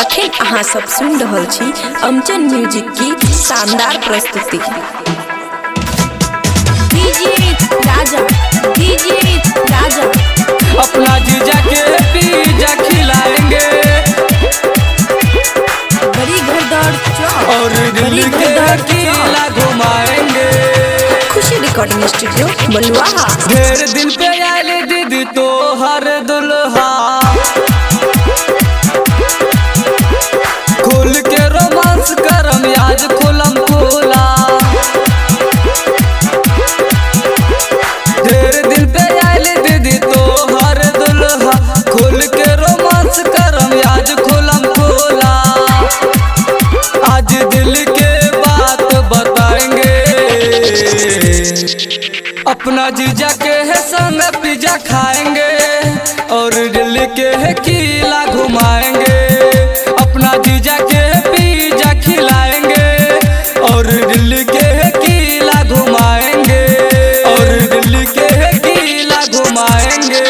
अखन अहाँ सब सुन रहल छी अमचन म्यूजिक की शानदार प्रस्तुति। डीजे राजा अपना जीजा के पिज्जा खिलाएंगे बड़ी घरदार चौक और दिल्ली के किला घुमाएंगे। खुशी रिकॉर्डिंग स्टूडियो बलुआहा। ढेर दिन पे आए दीदी तो हर दुल्हा खुल के रोमांस करम आज खुलम खुला। ढेर दिन पे आए दीदी तो हर दुल्हा खुल के रोमांस करम आज खुलम खुला। आज दिल के बात बताएंगे अपना जीजा के है संग पिज्जा खाएंगे और दिल्ली के है किला घुमाएंगे। अपना जीजा के है पिज्जा खिलाएंगे और दिल्ली के है किला घुमाएंगे और दिल्ली के है किला घुमाएंगे।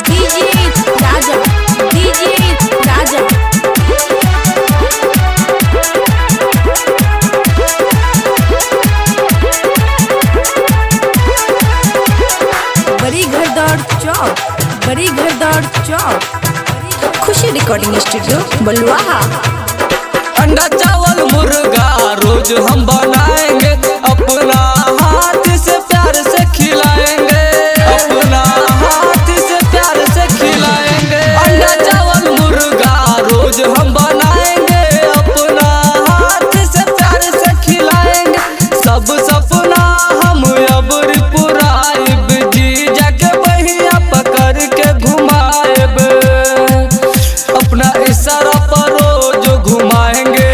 डीजे राजा बड़ी घरदार चौक खुशी रिकॉर्डिंग स्टूडियो बलुआहा। अंडा चावल मुर्गा रोज हम बनाएंगे अपना हाथ से प्यार से खिलाएंगे। अपना हाथ से प्यार से खिलाएंगे। अंडा चावल मुर्गा रोज हम बनाएंगे अपना हाथ से प्यार से खिलाएंगे। सब सपना हम अब पुराएब जीजा के बहिया पकड़ के घुमाएब। अपना इशारा पर रोज घुमाएंगे।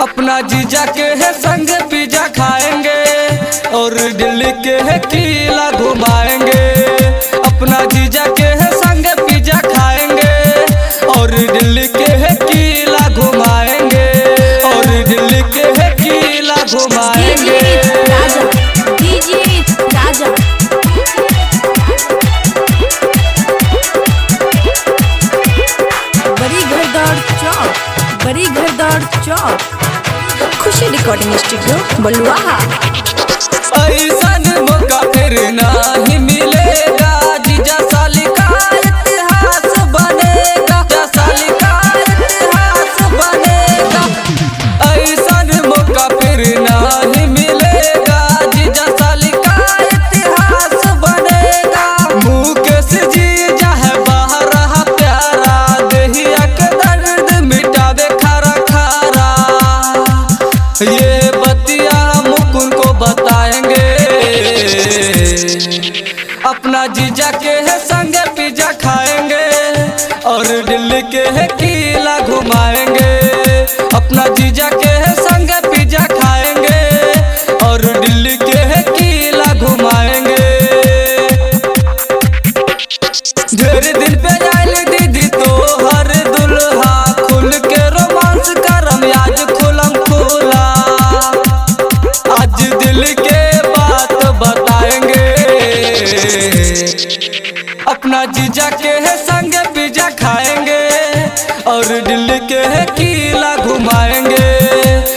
अपना जीजा के है संग पिज्जा खाएंगे और दिल्ली के है किला घुमाएंगे। अपना जीजा के है संग पिज्जा खाएंगे और दिल्ली के है किला घुमाएंगे और दिल्ली के है किला घुमाएंगे। डीजे राजा बड़ी घरदार चौक खुशी रिकॉर्डिंग स्टूडियो बलुआहा। ऐसन मौका फिर नहीं मिलेगा जीजा साली का इतिहास बनेगा। जीजा साली का इतिहास बनेगा। ऐसन मौका फिर नहीं मिलेगा जीजा साली का इतिहास बनेगा। मुकेश जीजा है बाहर प्यारा दहिया के दर्द मिटावे खारा खारा। ये बतिया मुकुंद को बताएंगे। अपना जीजा के है संग पिज्जा खाएंगे और दिल्ली के है किला घुमाएंगे। अपना जीजा के है संग पिज्जा खाएंगे और दिल्ली के है किला घुमाएंगे। ढेर दिन पे आए दीदी तो हर दुल्हा खुल के रोमांस करम आज खुलम खुला। आज दिल के बात बताएंगे अपना जीजा के है संग पिज्जा खाएंगे और दिल्ली के है किला घुमाएंगे।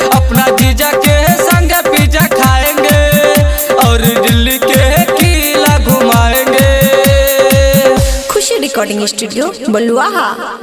अपना जीजा के है संग पिज्जा खाएंगे और दिल्ली के है किला घुमाएंगे। खुशी रिकॉर्डिंग स्टूडियो बलुआहा।